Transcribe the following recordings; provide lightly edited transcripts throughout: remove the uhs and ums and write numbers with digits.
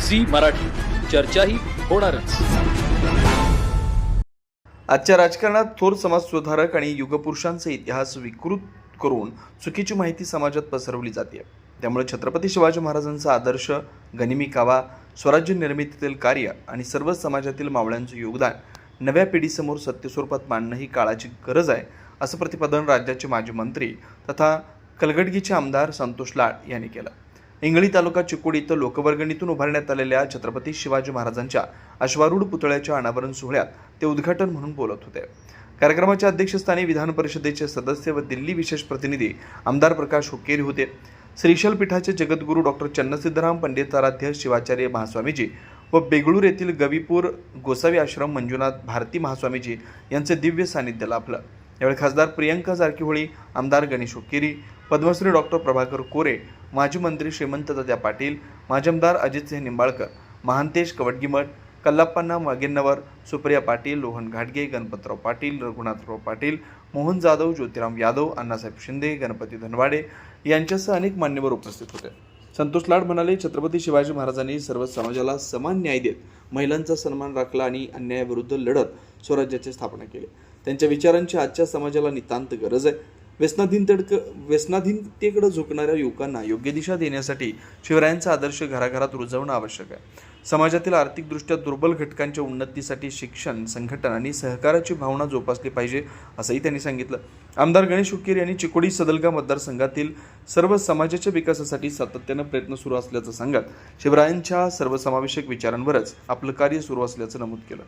झी मराठी, चर्चा ही होणारच. आजच्या राजकारणात थोर समाजसुधारक आणि युगपुरुषांचा इतिहास विकृत करून चुकीची माहिती समाजात पसरवली जाते. त्यामुळे छत्रपती शिवाजी महाराजांचा आदर्श, गनिमी कावा, स्वराज्य निर्मितीतील कार्य आणि सर्व समाजातील मावळ्यांचं योगदान नव्या पिढीसमोर सत्यस्वरूपात मांडणं ही काळाची गरज आहे, असं प्रतिपादन राज्याचे माजी मंत्री तथा कलगडगीचे आमदार संतोष लाड यांनी केलं. इंगळी तालुका चिकोडी इथं लोकवर्गणीतून उभारण्यात आलेल्या छत्रपती शिवाजी महाराजांच्या अश्वारूढ पुतळ्याच्या अनावरण सोहळ्यात ते उद्घाटन म्हणून बोलत होते. कार्यक्रमाच्या अध्यक्षस्थानी विधान परिषदेचे सदस्य व दिल्ली विशेष प्रतिनिधी आमदार प्रकाश हुक्केरी होते. श्रीशैल पीठाचे जगद्गुरू डॉक्टर चन्नसिद्धराम पंडिताराध्य शिवाचार्य महास्वामीजी व बेंगळूर येथील गवीपूर गोसावी आश्रम मंजुनाथ भारती महास्वामीजी यांचे दिव्य सानिध्य लाभलं. यावेळी खासदार प्रियंका जारकीहोळी, आमदार गणेश हुक्केरी, पद्मश्री डॉक्टर प्रभाकर कोरे, माजी मंत्री श्रीमंत तात्या पाटील, माजी आमदार अजितसिंह निंबाळकर, महांतेश कवडगीमठ, कल्लाप्पन्ना मागेन्नवर, सुप्रिया पाटील, रोहन घाटगे, गणपतराव पाटील, रघुनाथराव पाटील, मोहन जाधव, ज्योतिराम यादव, अण्णासाहेब शिंदे, गणपती धनवाडे यांच्यासह अनेक मान्यवर उपस्थित होते. संतोष लाड म्हणाले, छत्रपती शिवाजी महाराजांनी सर्व समाजाला समान न्याय देत महिलांचा सन्मान राखला आणि अन्यायाविरुद्ध लढत स्वराज्याची स्थापना केली. त्यांच्या विचारांची आजच्या समाजाला नितांत गरज आहे. व्यसनाधीनतेकडे झुकणाऱ्या युवकांना योग्य दिशा देण्यासाठी शिवरायांचा आदर्श घराघरात रुजवणं आवश्यक आहे. समाजातील आर्थिकदृष्ट्या दुर्बल घटकांच्या उन्नतीसाठी शिक्षण, संघटन आणि सहकाराची भावना जोपासली पाहिजे, असंही त्यांनी सांगितलं. आमदार गणेश हुक्केरी यांनी चिकोडी सदलगा मतदारसंघातील सर्व समाजाच्या विकासासाठी सातत्यानं प्रयत्न सुरू असल्याचं सांगत शिवरायांच्या सर्वसमावेशक विचारांवरच आपलं कार्य सुरू असल्याचं नमूद केलं.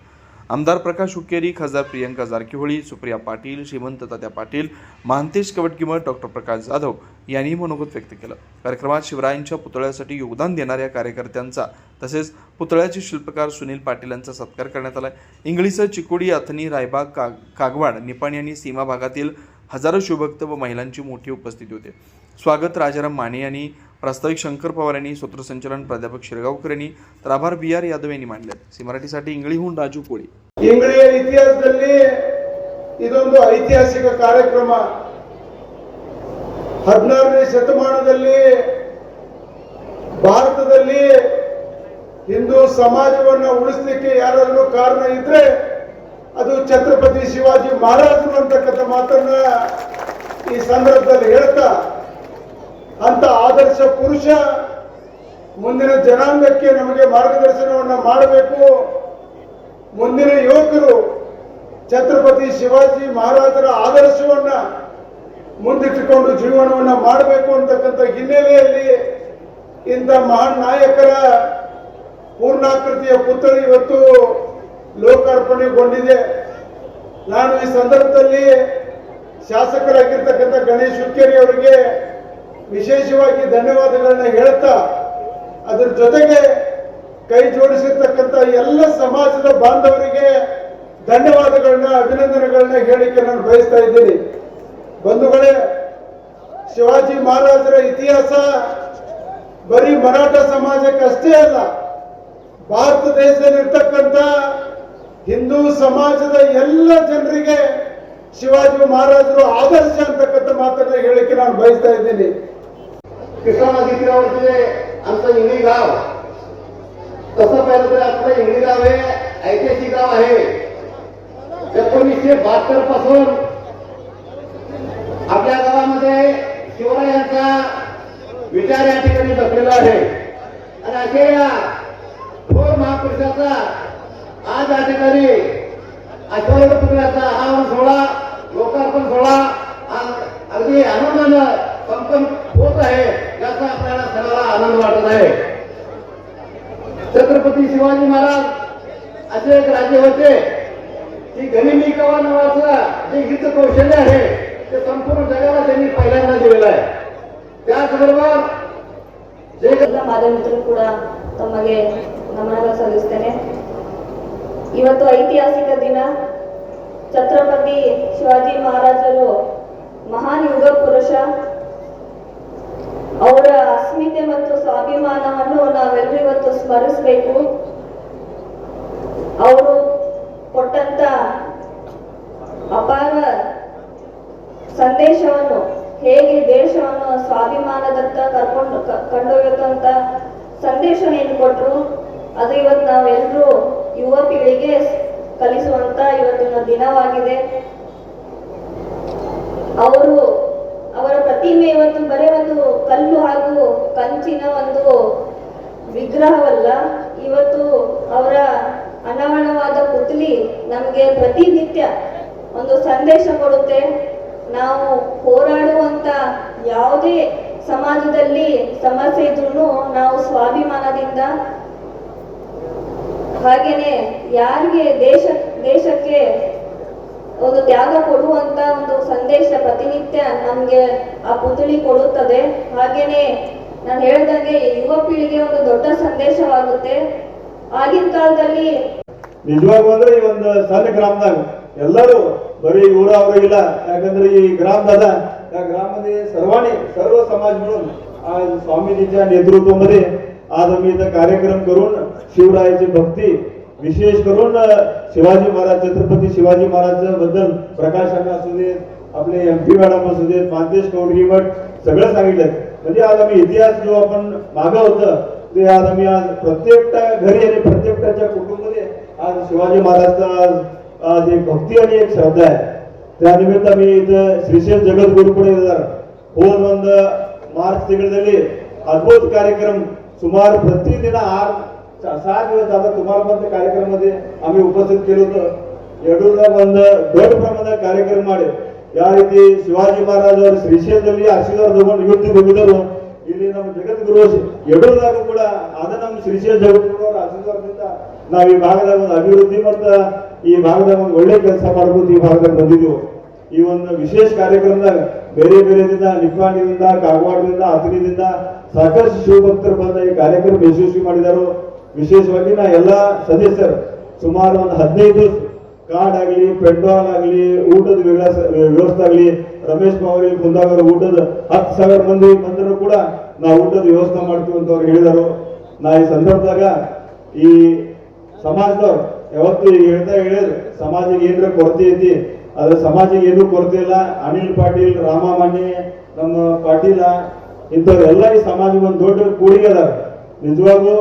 आमदार प्रकाश हुक्केरी, खासदार प्रियंका जारकीहोळी, सुप्रिया पाटील, श्रीमंत तात्या पाटील, महांतेश कवडगीमठ, डॉक्टर प्रकाश जाधव यांनी मनोगत व्यक्त केलं. कार्यक्रमात शिवरायांच्या पुतळ्यासाठी योगदान देणाऱ्या कार्यकर्त्यांचा तसेच पुतळ्याचे शिल्पकार सुनील पाटील यांचा सत्कार करण्यात आला. इंगळीसह चिकोडी, अथनी, रायबाग, कागवाड, निपाणी आणि सीमा भागातील हजारो शिवभक्त व महिलांची मोठी उपस्थिती होती. स्वागत राजाराम माने यांनी, प्रास्ताविक शंकर पवार यांनी, सूत्रसंचालन प्राध्यापक शिरगावकर यांनी तर आभार BR यादव यांनी मांडले. सी मराठीसाठी इंगळीहून राजू कोळी. ಇಂಗಳಿಯ ಇತಿಹಾಸದಲ್ಲಿ ಇದೊಂದು ಐತಿಹಾಸಿಕ ಕಾರ್ಯಕ್ರಮ. 16ನೇ ಶತಮಾನದಲ್ಲಿ ಭಾರತದಲ್ಲಿ ಹಿಂದೂ ಸಮಾಜವನ್ನು ಉಳಿಸಲಿಕ್ಕೆ ಯಾರಾದರೂ ಕಾರಣ ಇದ್ರೆ ಅದು ಛತ್ರಪತಿ ಶಿವಾಜಿ ಮಹಾರಾಜರು ಅಂತಕ್ಕಂಥ ಮಾತನ್ನ ಈ ಸಂದರ್ಭದಲ್ಲಿ ಹೇಳ್ತಾ, ಅಂತ ಆದರ್ಶ ಪುರುಷ ಮುಂದಿನ ಜನಾಂಗಕ್ಕೆ ನಮಗೆ ಮಾರ್ಗದರ್ಶನವನ್ನು ಮಾಡಬೇಕು. ಮುಂದಿನ ಯುವಕರು ಛತ್ರಪತಿ ಶಿವಾಜಿ ಮಹಾರಾಜರ ಆದರ್ಶವನ್ನ ಮುಂದಿಟ್ಟುಕೊಂಡು ಜೀವನವನ್ನ ಮಾಡಬೇಕು ಅಂತಕ್ಕಂಥ ಹಿನ್ನೆಲೆಯಲ್ಲಿ ಇಂಥ ಮಹಾನ್ ನಾಯಕರ ಪೂರ್ಣಾಕೃತಿಯ ಪುತ್ಥಳಿ ಇವತ್ತು ಲೋಕಾರ್ಪಣೆಗೊಂಡಿದೆ. ನಾನು ಈ ಸಂದರ್ಭದಲ್ಲಿ ಶಾಸಕರಾಗಿರ್ತಕ್ಕಂಥ ಗಣೇಶ್ ಹುಕ್ಕೇರಿ ಅವರಿಗೆ ವಿಶೇಷವಾಗಿ ಧನ್ಯವಾದಗಳನ್ನ ಹೇಳ್ತಾ, ಅದರ ಜೊತೆಗೆ ಕೈ ಜೋಡಿಸಿರ್ತಕ್ಕಂಥ ಎಲ್ಲ ಸಮಾಜದ ಬಾಂಧವರಿಗೆ ಧನ್ಯವಾದಗಳನ್ನ, ಅಭಿನಂದನೆಗಳನ್ನ ಹೇಳಿಕೆ ನಾನು ಬಯಸ್ತಾ ಇದ್ದೀನಿ. ಬಂಧುಗಳೇ, ಶಿವಾಜಿ ಮಹಾರಾಜರ ಇತಿಹಾಸ ಬರೀ ಮರಾಠ ಸಮಾಜಕ್ಕೆ ಅಷ್ಟೇ ಅಲ್ಲ, ಭಾರತ ದೇಶದಲ್ಲಿರ್ತಕ್ಕಂಥ ಹಿಂದೂ ಸಮಾಜದ ಎಲ್ಲ ಜನರಿಗೆ ಶಿವಾಜಿ ಮಹಾರಾಜರು ಆದರ್ಶ ಅಂತಕ್ಕಂಥ ಮಾತನ್ನ ಹೇಳಿಕೆ ನಾನು ಬಯಸ್ತಾ ಇದ್ದೀನಿ. कृष्णा नदीतीरावरचे आमचं इंगळी गाव, तसं पाहिलं तर आपलं इंगळी गाव हे ऐतिहासिक गाव आहे. 1972 पासून आपल्या गावामध्ये शिवरायांचा विचार या ठिकाणी जपलेला आहे आणि अशा या थोर महापुरुषाचा आज या ठिकाणी अश्वारूढ पुतळ्याचा अनावरण सोहळा, लोकार्पण सोहळा अगदी आनंदानं संपन्न होत आहे. याचा आपल्याला सगळ्याला आनंद वाटत आहे. छत्रपती शिवाजी महाराज असे एक राजे होते की गनिमी कावा नावाचं जे युद्ध कौशल्य आहे ते संपूर्ण जगाला त्यांनी पहिल्यांदा दिलेलं आहे. त्याचबरोबर जे ಮಾಧ್ಯಮ ಮಿತ್ರರು ಕೂಡ ತಮಗೆ ನಮನ ಸಲ್ಲಿಸುತ್ತೇನೆ. ಇವತ್ತು ಐತಿಹಾಸಿಕ ದಿನ. ಛತ್ರಪತಿ ಶಿವಾಜಿ ಮಹಾರಾಜರು ಮಹಾನ್ ಯುಗ ಪುರುಷ. ಅವರ ಅಸ್ಮಿತೆ ಮತ್ತು ಸ್ವಾಭಿಮಾನವನ್ನು ನಾವೆಲ್ಲರೂ ಇವತ್ತು ಸ್ಮರಿಸಬೇಕು. ಅವರು ಕೊಟ್ಟಂತ ಅಪಾರ ಸಂದೇಶವನ್ನು, ಹೇಗೆ ದೇಶವನ್ನು ಸ್ವಾಭಿಮಾನದತ್ತ ಕೊಂಡೊಯ್ಯುವಂತ ಸಂದೇಶ ಏನು ಕೊಟ್ಟರು, ಅದು ಇವತ್ತು ನಾವೆಲ್ಲರೂ ಯುವ ಪೀಳಿಗೆ ಕಲಿಸುವಂತ ಇವತ್ತಿನ ದಿನವಾಗಿದೆ. ಅವರ ಪ್ರತಿಮೆ ಇವತ್ತು ಬರೀ ಒಂದು ಕಲ್ಲು ಹಾಗೂ ಕಂಚಿನ ಒಂದು ವಿಗ್ರಹವಲ್ಲ, ಇವತ್ತು ಅವರ ಅನಾವರಣವಾದ ಪುತ್ಲಿ ನಮಗೆ ಪ್ರತಿನಿತ್ಯ ಒಂದು ಸಂದೇಶ ಕೊಡುತ್ತೆ. ನಾವು ಹೋರಾಡುವಂತ ಯಾವುದೇ ಸಮಾಜದಲ್ಲಿ ಸಮಸ್ಯೆ ಇದ್ರೂ ನಾವು ಸ್ವಾಭಿಮಾನದಿಂದ, ಹಾಗೇನೆ ಯಾರಿಗೆ ದೇಶಕ್ಕೆ ಒಂದು ತ್ಯಾಗ ಕೊಡುವಂತ ಒಂದು ಸಂದೇಶ ಪ್ರತಿನಿತ್ಯ ನಮ್ಗೆ ಆ ಪುತ್ಳಿ ಕೊಡುತ್ತದೆ. ಹಾಗೇನೆ ನಾನು ಹೇಳ್ದಂಗೆ ಯುವ ಪೀಳಿಗೆ ಒಂದು ದೊಡ್ಡ ಸಂದೇಶವಾಗುತ್ತೆ. ಆಗಿನ ಕಾಲದಲ್ಲಿ ನಿಜವಾಗೂ ಅಂದ್ರೆ ಈ ಒಂದು ಸಣ್ಣ ಗ್ರಾಮದಾಗ ಎಲ್ಲರೂ ಬರೀ ಊರ ಅವರಿಗಿಲ್ಲ, ಯಾಕಂದ್ರೆ ಈ ಗ್ರಾಮದ सर्व समाज मिळून आज स्वामीजीच्या नेतृत्वामध्ये आज आम्ही इथं कार्यक्रम करून शिवरायाची भक्ती विशेष करून शिवाजी महाराज छत्रपती शिवाजी महाराज बद्दल प्रकाशना असू देत, आपले MP मॅडम असू देत, मानतेश कौडगी मठ सगळं सांगितलं. म्हणजे आज आम्ही इतिहास जो आपण मागं होतं ते आज आम्ही आज प्रत्येकटा घरी आणि प्रत्येकटाच्या कुटुंबामध्ये आज शिवाजी महाराजचा आज एक भक्ती आणि एक श्रद्धा आहे. त्यानिमित्त आम्ही इथं श्रीशैल जगद्गुरुकडे ಹೋದ ಒಂದು ಮಾರ್ಚ್ ತಿಂಗಳಲ್ಲಿ अद्भुत कार्यक्रम सुमार प्रतिदिन 6 दिवस आता तुम्हाला पण त्या कार्यक्रमामध्ये आम्ही उपस्थित केलं होतं. येडूरला ಒಂದು ದೊಡ್ಡ ಪ್ರಮಾಣದ ಕಾರ್ಯಕ್ರಮ ಮಾಡಿ ಯಾವ ರೀತಿ ಶಿವಾಜಿ ಮಹಾರಾಜರು ಶ್ರೀಶೈಲದಲ್ಲಿ ಆಶೀರ್ವಾದ ತಗೊಂಡು ಇವತ್ತು ಹೋಗಿದ್ದರು, ಇಲ್ಲಿ ನಮ್ಮ ಜಗದ್ಗುರು ಯಡೂರದಾಗ ಕೂಡ ಅದ ನಮ್ಮ ಶ್ರೀಶೈಲ ಜಗದ್ಗುರು ಅವರ ಆಶೀರ್ವಾದದಿಂದ ನಾವು ಈ ಭಾಗದಾಗ ಒಂದು ಅಭಿವೃದ್ಧಿ ಮತ್ತು ಈ ಭಾಗದಾಗ ಒಂದು ಒಳ್ಳೆ ಕೆಲಸ ಮಾಡ್ಬೋದು ಈ ಭಾಗದಾಗ ಬಂದಿದ್ದೀವಿ. ಈ ಒಂದು ವಿಶೇಷ ಕಾರ್ಯಕ್ರಮದಾಗ ಬೇರೆ ಬೇರೆದಿಂದ ನಿಪ್ಪಾಣಿದಿಂದ ಕಾಗವಾಡದಿಂದ ಅಥಣಿದಿಂದ ಸಾಕಷ್ಟು ಶಿವಭಕ್ತರು ಬಂದ ಈ ಕಾರ್ಯಕ್ರಮ ಯಶಸ್ವಿ ಮಾಡಿದರು. ವಿಶೇಷವಾಗಿ ನಾ ಎಲ್ಲ ಸದಸ್ಯರು ಸುಮಾರು ಒಂದು 15 ದಿವಸ ಕಾರ್ಡ್ ಆಗಲಿ, ಪೆಂಡಾಲ್ ಆಗಲಿ, ಊಟದ ವ್ಯವಸ್ಥೆ ಆಗಲಿ, ರಮೇಶ್ ಬಾವರಿ ಕುಂದಾಗರ ಊಟದ 10,000 ಮಂದಿ ಬಂದರೂ ಕೂಡ ನಾವು ಊಟದ ವ್ಯವಸ್ಥೆ ಮಾಡ್ತೀವಿ ಅಂತ ಅವ್ರು ಹೇಳಿದರು. ನಾ ಈ ಸಂದರ್ಭದಾಗ ಈ ಸಮಾಜದವ್ರು ಯಾವತ್ತು ಈಗ ಹೇಳಿದ್ರು ಸಮಾಜಿಗೆ ಏನಾರ ಕೊರತೆ ಐತಿ, ಅದ್ರ ಸಮಾಜಿಗೆ ಏನೂ ಕೊರತೆ ಇಲ್ಲ. ಅನಿಲ್ ಪಾಟೀಲ್, ರಾಮ ಮಾನ್ಯ, ನಮ್ಮ ಪಾಟೀಲ ಇಂಥವ್ರೆಲ್ಲ ಈ ಸಮಾಜಕ್ಕೆ ಒಂದು ದೊಡ್ಡ ಕೊಡುಗೆ ಅದಾರ. ನಿಜವಾಗೂ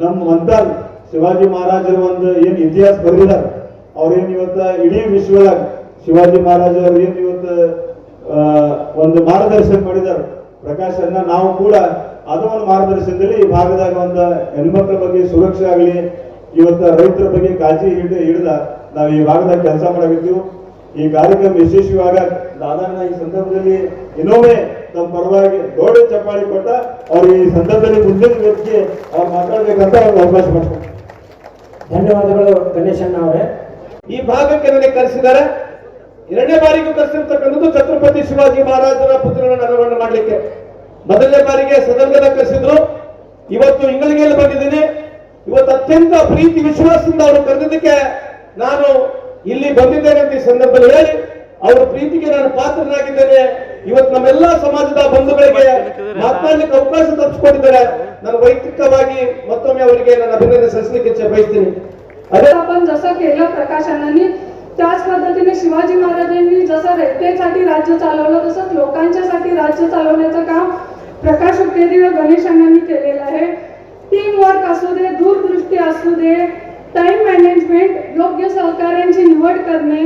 ನಮ್ಮ ಮಂತಾಲ್ ಶಿವಾಜಿ ಮಹಾರಾಜರ ಒಂದು ಏನ್ ಇತಿಹಾಸ ಬರೆದಿದ್ದಾರೆ, ಅವ್ರೇನ್ ಇವತ್ತ ಇಡೀ ವಿಶ್ವದಾಗ ಶಿವಾಜಿ ಮಹಾರಾಜ್ ಅವ್ರು ಏನ್ ಇವತ್ತು ಒಂದು ಮಾರ್ಗದರ್ಶನ ಮಾಡಿದ್ದಾರೆ ಪ್ರಕಾಶನ್ನ, ನಾವು ಕೂಡ ಅದು ಒಂದು ಮಾರ್ಗದರ್ಶನದಲ್ಲಿ ಈ ಭಾಗದಾಗ ಒಂದು ಹೆಣ್ಮಕ್ಳ ಬಗ್ಗೆ ಸುರಕ್ಷೆ ಆಗಲಿ, ಇವತ್ತ ರೈತರ ಬಗ್ಗೆ ಕಾಳಜಿ ಹಿಡಿದ ನಾವು ಈ ಭಾಗದಾಗ ಕೆಲಸ ಮಾಡಾಗಿದ್ದೀವಿ. ಈ ಕಾರ್ಯಕ್ರಮ ಯಶಸ್ವಿಯಾಗ ದಾದಾನ ಈ ಸಂದರ್ಭದಲ್ಲಿ ಇನ್ನೊಮ್ಮೆ ನಮ್ಮ ಪರವಾಗಿ ದೊಡ್ಡ ಚಪ್ಪಾಳಿ ಕೊಟ್ಟ ಅವ್ರು ಈ ಸಂದರ್ಭದಲ್ಲಿ ಮುಂದಿನ ವ್ಯಕ್ತಿಗೆ ಅವ್ರು ಮಾತಾಡ್ಬೇಕಂತ ಅವ್ರಿಗೆ ಅವಕಾಶ ಮಾಡ್ತಾರೆ. ಧನ್ಯವಾದಗಳು ಗಣೇಶಣ್ಣ ಅವರೇ. ಈ ಭಾಗಕ್ಕೆ ನನಗೆ ಕರೆಸಿದ್ದಾರೆ. 2ನೇ ಬಾರಿಗೂ ಕರೆಸಿರ್ತಕ್ಕಂಥದ್ದು ಛತ್ರಪತಿ ಶಿವಾಜಿ ಮಹಾರಾಜರ ಪುತ್ರರನ್ನು ಅನಾವರಣ ಮಾಡಲಿಕ್ಕೆ. ಮೊದಲನೇ ಬಾರಿಗೆ ಸದರ್ಗದ ಕರೆಸಿದ್ರು, ಇವತ್ತು ಇಂಗಳಿಗೆಯಲ್ಲಿ ಬಂದಿದ್ದೀನಿ. ಇವತ್ತು ಅತ್ಯಂತ ಪ್ರೀತಿ ವಿಶ್ವಾಸದಿಂದ ಅವರು ಕರೆದಿದ್ದಕ್ಕೆ ನಾನು ಇಲ್ಲಿ ಬಂದಿದ್ದೇನೆ ಅಂತ ಈ ಸಂದರ್ಭದಲ್ಲಿ ಹೇಳಿ ಅವರ ಪ್ರೀತಿಗೆ ನಾನು ಪಾತ್ರನಾಗಿದ್ದೇನೆ. ಇವತ್ತು ನಮ್ಮೆಲ್ಲ ಸಮಾಜದ ಬಂಧುಗಳಿಗೆ ಮಾತನಾಡಲಿಕ್ಕೆ ಅವಕಾಶ ತಪ್ಪಿಸಿಕೊಟ್ಟಿದ್ದಾರೆ. ನಾನು ವೈಯಕ್ತಿಕವಾಗಿ ಮತ್ತೊಮ್ಮೆ ಅವರಿಗೆ ನಾನು अभिनंदन सಲ್ಲಿಸಲಿಕ್ಕೆ ಬಯಸ್ತೀನಿ. अरे आपण जसं केलं प्रकाशनांनी, त्याच पद्धतीने शिवाजी महाराजांनी जसं रयतेसाठी राज्य चालवलं तसंच लोकांच्यासाठी राज्य चालवण्याचं काम प्रकाश उकेरी व गणेशांनी केलेलं आहे. टीम वर्क असू दे, दूरदृष्टी असू दे, टाइम मॅनेजमेंट, योग्य सहकार्यांची निवड करणे,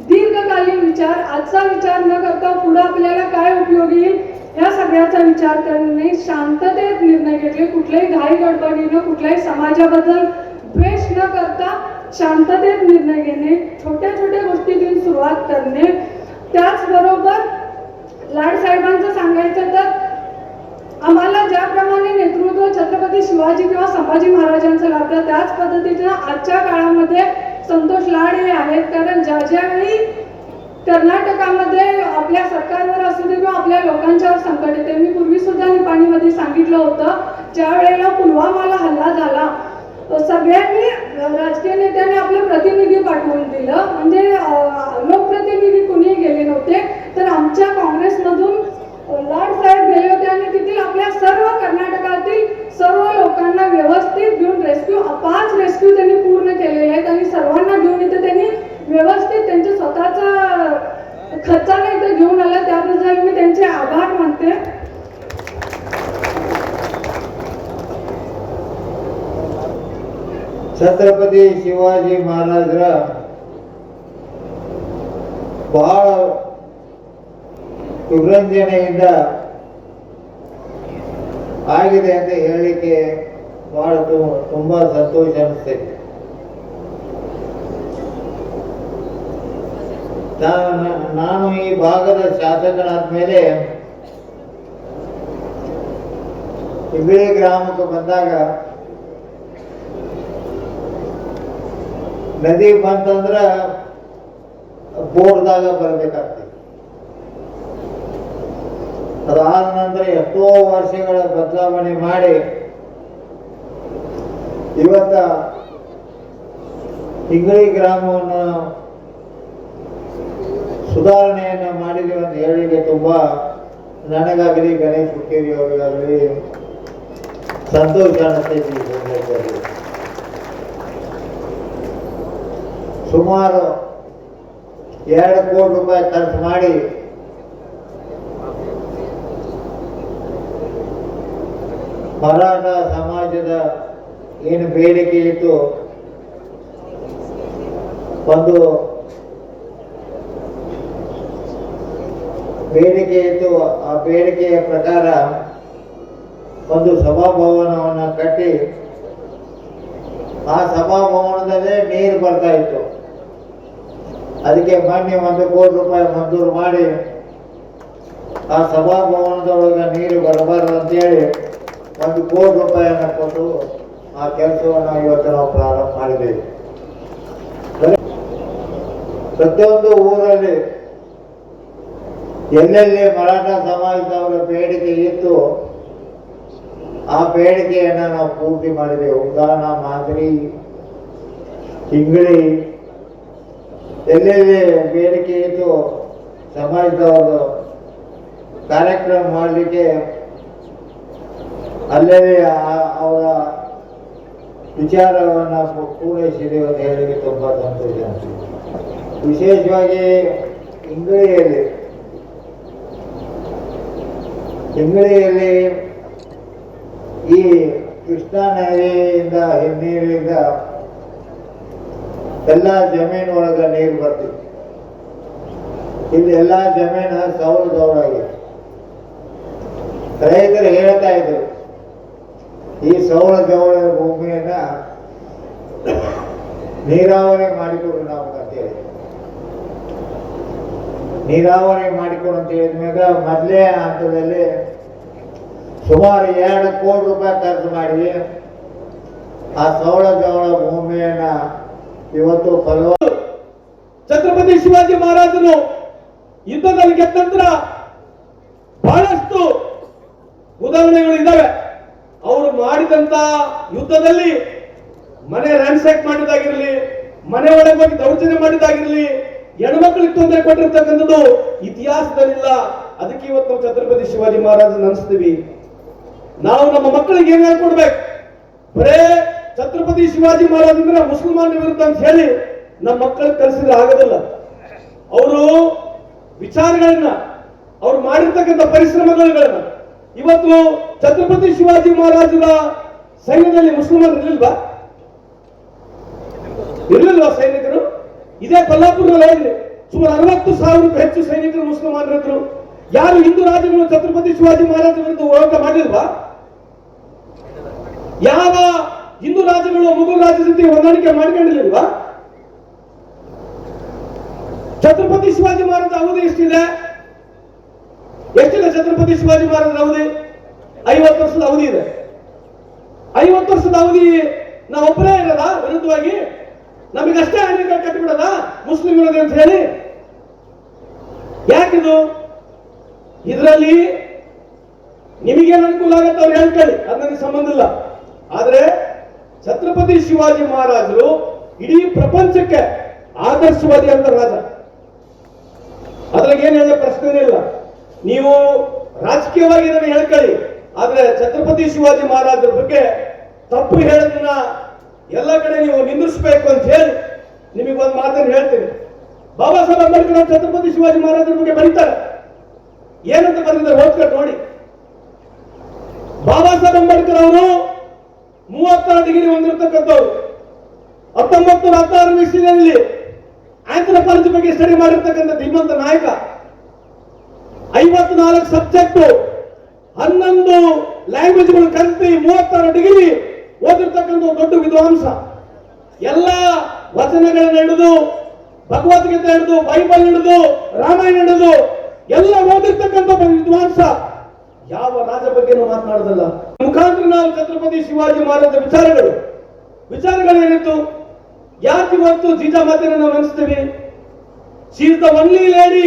दीर्घकालीन विचार, आजचा विचार न करता पुढे आपल्याला काय उपयोगी येईल या सगळ्याचा विचार करणे, शांततेत निर्णय घेतले, कुठल्याही घाई गडबडीनं कुठल्याही समाजाबद्दल द्वेष न करता शांततेत निर्णय घेणे, छोट्या छोट्या गोष्टीतून सुरुवात करणे. त्याचबरोबर लाडसाहेबांचं सांगायचं तर आम्हाला ज्याप्रमाणे नेतृत्व छत्रपती शिवाजी किंवा संभाजी महाराजांचं लाभलं त्याच पद्धतीनं आजच्या काळामध्ये संतोष लाड हे आहेत. कारण ज्यावेळी कर्नाटकामध्ये आपल्या सरकारवर असू दे किंवा आपल्या लोकांच्यावर संकट येते, मी पूर्वी सुद्धा निपाणीमध्ये सांगितलं होतं, ज्या वेळेला पुलवामाला हल्ला झाला सगळ्यांनी राजकीय नेत्यांनी आपले प्रतिनिधी पाठवून दिलं, म्हणजे लोकप्रतिनिधी कुणीही गेले नव्हते. तर आमच्या काँग्रेसमधून लाड साहेब गेले होते आणि तिथील आपल्या सर्व कर्नाटकातील सर्व लोकांना व्यवस्थित घेऊन 5 रेस्क्यू त्यांनी पूर्ण केलेले आहेत आणि सर्वांना घेऊन इथे त्यांनी व्यवस्थित त्यांच्या स्वतःचा खर्चाने इथे घेऊन आला. त्याबद्दल मी त्यांचे आभार मानते. ಛತ್ರಪತಿ ಶಿವಾಜಿ ಮಹಾರಾಜರ ಬಹಳ ವಿಭೃಂಜನೆಯಿಂದ ಆಗಿದೆ ಅಂತ ಹೇಳಲಿಕ್ಕೆ ಬಹಳ ತುಂಬಾ ಸಂತೋಷ ಅನಿಸ್ತೈತೆ. ನಾನು ಈ ಭಾಗದ ಶಾಸಕನಾದ ಮೇಲೆ ಇಬ್ಬರಿ ಗ್ರಾಮಕ್ಕೆ ಬಂದಾಗ ನದಿ ಬಂತಂದ್ರ ಬೋರ್ಡ್ದಾಗ ಬರ್ಬೇಕಾಗ್ತದೆ. ಅದಾದ ನಂತರ ಎಷ್ಟೋ ವರ್ಷಗಳ ಬದಲಾವಣೆ ಮಾಡಿ ಇವತ್ತ ಇಂಗಳಿ ಗ್ರಾಮವನ್ನು ಸುಧಾರಣೆಯನ್ನು ಮಾಡಿದೀವಿ ಅಂತ ಹೇಳಿಗೆ ತುಂಬಾ ನನಗಾಗಲಿ ಗಣೇಶ್ ಹುಕ್ಕೇರಿ ಅವರಿಗಾಗಲಿ ಸಂತೋಷ ಅನ್ನಿಸ್ತೈತಿ. ಸುಮಾರು 2 ಕೋಟಿ ರೂಪಾಯಿ ಖರ್ಚು ಮಾಡಿ ಮರಾಠ ಸಮಾಜದ ಏನು ಬೇಡಿಕೆ ಇತ್ತು, ಒಂದು ಬೇಡಿಕೆ ಇತ್ತು, ಆ ಬೇಡಿಕೆಯ ಪ್ರಕಾರ ಒಂದು ಸಭಾಭವನವನ್ನು ಕಟ್ಟಿ ಆ ಸಭಾಭವನದಲ್ಲೇ ನೀರು ಬರ್ತಾ ಇತ್ತು. ಅದಕ್ಕೆ ಮೊನ್ನೆ 1 ಕೋಟಿ ರೂಪಾಯಿ ಮಂಜೂರು ಮಾಡಿ ಆ ಸಭಾಭವನದೊಳಗೆ ನೀರು ಬರಬಾರದು ಅಂತೇಳಿ 1 ಕೋಟಿ ರೂಪಾಯಿಯನ್ನು ಕೊಟ್ಟು ಆ ಕೆಲಸವನ್ನು ಇವತ್ತು ನಾವು ಪ್ರಾರಂಭ ಮಾಡಿದ್ದೇವೆ. ಪ್ರತಿಯೊಂದು ಊರಲ್ಲಿ ಎಲ್ಲೆಲ್ಲಿ ಮರಾಠ ಸಮಾಜದವರ ಬೇಡಿಕೆ ಇತ್ತು ಆ ಬೇಡಿಕೆಯನ್ನು ನಾವು ಪೂರ್ತಿ ಮಾಡಿದೆವು. ಉದಾನ, ಮಾದರಿ, ಇಂಗಳಿ ಎಲ್ಲೆಲ್ಲಿ ಬೇಡಿಕೆ ಇತ್ತು ಸಮಾಜದವರು ಕಾರ್ಯಕ್ರಮ ಮಾಡಲಿಕ್ಕೆ ಅಲ್ಲೇ ಅವರ ವಿಚಾರವನ್ನು ಪೂರೈಸಿದೆ ಅಂತ ಹೇಳಿ ತುಂಬ ಸಂತೋಷ ಅನಿಸಿದೆ. ವಿಶೇಷವಾಗಿ ಇಂಗಳಿಯಲ್ಲಿ ಈ ಕೃಷ್ಣಾ ನದಿಯಿಂದ ಹಿನ್ನೀರಿಂದ ಎಲ್ಲ ಜಮೀನು ಒಳಗೆ ನೀರು ಬರ್ತಿತ್ತು. ಇಲ್ಲಿ ಎಲ್ಲ ಜಮೀನು ಸೌಲದವರಾಗಿದೆ. ರೈತರು ಹೇಳ್ತಾ ಇದ್ರು ಈ ಸೌಲದವರ ಭೂಮಿಯನ್ನ ನೀರಾವರಿ ಮಾಡಿಕೊಡು ನಾವು ಅಂತೇಳಿ. ನೀರಾವರಿ ಮಾಡಿಕೊಡು ಅಂತ ಹೇಳಿದ್ಮ್ಯಾಗ ಮೊದಲೇ ಹಂತದಲ್ಲಿ ಸುಮಾರು 2 ಕೋಟಿ ರೂಪಾಯಿ ಖರ್ಚು ಮಾಡಿ ಆ ಸೌಲದವರ ಭೂಮಿಯನ್ನ ಇವತ್ತು ಛತ್ರಪತಿ ಶಿವಾಜಿ ಮಹಾರಾಜರು ಯುದ್ಧದಲ್ಲಿ ಗೆದ್ದ ನಂತರ ಬಹಳಷ್ಟು ಉದಾಹರಣೆಗಳು ಇದ್ದಾವೆ. ಅವರು ಮಾಡಿದಂತ ಯುದ್ಧದಲ್ಲಿ ಮನೆ ರ್ಯಾನ್ಸ್ಯಾಕ್ ಮಾಡಿದಾಗಿರಲಿ, ಮನೆ ಒಳಗೆ ಹೋಗಿ ದೌರ್ಜನ್ಯ ಮಾಡಿದಾಗಿರಲಿ, ಹೆಣ್ಮಕ್ಳಿಗೆ ತೊಂದರೆ ಕೊಟ್ಟಿರ್ತಕ್ಕಂಥದ್ದು ಇತಿಹಾಸದಲ್ಲಿಲ್ಲ. ಅದಕ್ಕೆ ಇವತ್ತು ನಾವು ಛತ್ರಪತಿ ಶಿವಾಜಿ ಮಹಾರಾಜನ ಅನಿಸ್ತೀವಿ. ನಾವು ನಮ್ಮ ಮಕ್ಕಳಿಗೆ ಏನ್ ಹೇಳ್ಕೊಡ್ಬೇಕು? ಬರೇ ಛತ್ರಪತಿ ಶಿವಾಜಿ ಮಹಾರಾಜ್ ಅಂದ್ರೆ ಮುಸಲ್ಮಾನ ವಿರುದ್ಧ ಅಂತ ಹೇಳಿ ನಮ್ಮ ಮಕ್ಕಳಿಗೆ ಕಲಿಸಿದ್ರೆ ಆಗೋದಿಲ್ಲ. ಅವರು ವಿಚಾರಗಳನ್ನ, ಅವ್ರು ಮಾಡಿರ್ತಕ್ಕಂಥ ಪರಿಶ್ರಮಗಳನ್ನ ಇವತ್ತು ಛತ್ರಪತಿ ಶಿವಾಜಿ ಮಹಾರಾಜರ ಸೈನ್ಯದಲ್ಲಿ ಮುಸಲ್ಮಾನರು ಇರ್ಲಿಲ್ವಾ ಸೈನಿಕರು? ಇದೇ ಕೊಲ್ಲಾಪುರದಲ್ಲಿ ಸುಮಾರು 60,000ಕ್ಕೂ ಹೆಚ್ಚು ಸೈನಿಕರು ಮುಸಲ್ಮಾನರಿದ್ರು. ಯಾರು ಹಿಂದೂ ರಾಜಗಳು ಛತ್ರಪತಿ ಶಿವಾಜಿ ಮಹಾರಾಜ ವಿರುದ್ಧ ಹೋರಾಟ ಮಾಡಿಲ್ವಾ? ಯಾವ ಹಿಂದೂ ರಾಜ್ಯಗಳು ಮುಘಲ್ ರಾಜ್ಯ ಜೊತೆ ಹೊಂದಾಣಿಕೆ ಮಾಡ್ಕೊಂಡಿರ್ಲಿಲ್ವಾ? ಛತ್ರಪತಿ ಶಿವಾಜಿ ಮಹಾರಾಜ ಅವಧಿ ಎಷ್ಟಿದೆ? ಛತ್ರಪತಿ ಶಿವಾಜಿ ಮಹಾರಾಜರ ಅವಧಿ 50 ವರ್ಷದ ಅವಧಿ ಇದೆ. 50 ವರ್ಷದ ಅವಧಿ ನಾವು ಒಬ್ಬರೇ ಇರೋದ ವಿರುದ್ಧವಾಗಿ ನಮಗಷ್ಟೇ ಅನೇಕ ಕಟ್ಟಿಬಿಡೋದ ಮುಸ್ಲಿಂ ವಿರೋಧಿ ಅಂತ ಹೇಳಿ? ಯಾಕಿದು? ಇದರಲ್ಲಿ ನಿಮಗೇನು ಅನುಕೂಲ ಆಗತ್ತೆ ಅವ್ರು ಹೇಳ್ಕೊಳ್ಳಿ, ಅದು ನನಗೆ ಸಂಬಂಧ ಇಲ್ಲ. ಆದ್ರೆ ಛತ್ರಪತಿ ಶಿವಾಜಿ ಮಹಾರಾಜರು ಇಡೀ ಪ್ರಪಂಚಕ್ಕೆ ಆದರ್ಶವಾದಿ ಅಂತ ರಾಜ. ಅದ್ರಾಗ ಏನ್ ಹೇಳೋ ಪ್ರಶ್ನೆನೇ ಇಲ್ಲ. ನೀವು ರಾಜಕೀಯವಾಗಿ ಇದನ್ನು ಹೇಳ್ಕೊಳ್ಳಿ, ಆದ್ರೆ ಛತ್ರಪತಿ ಶಿವಾಜಿ ಮಹಾರಾಜರ ಬಗ್ಗೆ ತಪ್ಪು ಹೇಳೋದನ್ನ ಎಲ್ಲ ಕಡೆ ನೀವು ನಿಂದಿಸಬೇಕು ಅಂತ ಹೇಳಿ ನಿಮಗೆ ಒಂದು ಮಾತನ್ನು ಹೇಳ್ತೀನಿ. ಬಾಬಾ ಸಾಹೇಬ್ ಅಂಬೇಡ್ಕರ್ ಛತ್ರಪತಿ ಶಿವಾಜಿ ಮಹಾರಾಜರ ಬಗ್ಗೆ ಬರೀತಾರೆ. ಏನಂತ ಬರೆದಿದ್ದಾರೆ ಓದ್ಕೊಂಡು ನೋಡಿ. ಬಾಬಾ ಸಾಹೇಬ್ ಅಂಬೇಡ್ಕರ್ ಅವರು 32 ಡಿಗ್ರಿ ಹೊಂದಿರತಕ್ಕಂಥವ್ರು. 1916 ಇಸ್ವಿಯಲ್ಲಿ ಆಂಥ್ರೋಪಾಲಜಿ ಬಗ್ಗೆ ಸ್ಟಡಿ ಮಾಡಿರ್ತಕ್ಕಂಥ ಧೀಮಂತ ನಾಯಕ. 54 ಸಬ್ಜೆಕ್ಟ್, 11 ಲ್ಯಾಂಗ್ವೇಜ್ಗಳು ಕಲಿತು 36 ಡಿಗ್ರಿ ಓದಿರ್ತಕ್ಕಂಥ ದೊಡ್ಡ ವಿದ್ವಾಂಸ. ಎಲ್ಲ ವಚನಗಳನ್ನ ಹಿಡಿದು, ಭಗವದ್ಗೀತೆ ಹಿಡಿದು, ಬೈಬಲ್ ಹಿಡಿದು, ರಾಮಾಯಣ ಹಿಡಿದು ಎಲ್ಲ ಓದಿರ್ತಕ್ಕಂಥ ವಿದ್ವಾಂಸ. ಯಾವ ರಾಜ ಬಗ್ಗೆನೂ ಮಾತನಾಡೋದಲ್ಲ. ಮುಖಾಂತರ ನಾವು ಛತ್ರಪತಿ ಶಿವಾಜಿ ಮಹಾರಾಜ ವಿಚಾರಗಳೇನಿತ್ತು, ಯಾಕೆ ಇವತ್ತು ಜೀಜಾಮಾತೆಯನ್ನು ನಾವು ನೆನೆಸ್ತೀವಿ? She is the only lady,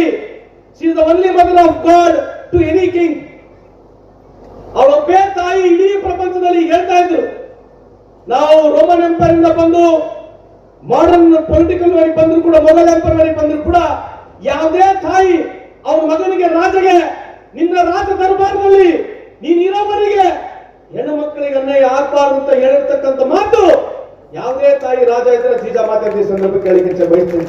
she is the only mother of god to any king. ಅವಳೊಬ್ಬೇ ತಾಯಿ ಇಡೀ ಪ್ರಪಂಚದಲ್ಲಿ ಹೇಳ್ತಾ ಇದ್ರು. ನಾವು ರೋಮನ್ ಎಂಪೈರ್ ಇಂದ ಬಂದು ಮಾಡರ್ನ್ ಪೊಲಿಟಿಕಲ್ ವರೆಗೆ ಬಂದ್ರು ಕೂಡ, ಮೊಘಲ್ ಎಂಪೈರ್ ವರೆಗೆ ಬಂದ್ರು ಕೂಡ, ಯಾವುದೇ ತಾಯಿ ಅವ್ರ ಮಗನಿಗೆ ರಾಜಗೆ ನಿನ್ನ ರಾಜ ದರ್ಬಾರ್ನಲ್ಲಿ ನೀನ್ ಇರೋವರೆಗೆ ಹೆಣ್ಣು ಮಕ್ಕಳಿಗೆ ಅನ್ಯಾಯ ಆಗ್ಬಾರ್ದು ಅಂತ ಹೇಳಿರ್ತಕ್ಕಂಥ ಮಾತು ಯಾವುದೇ ತಾಯಿ ರಾಜ ಇದ್ರೆ ಜೀಜಾಮಾತೆ ಸಂದರ್ಭ ಕೇಳಿಕೆ ಬಯಸ್ತೇನೆ.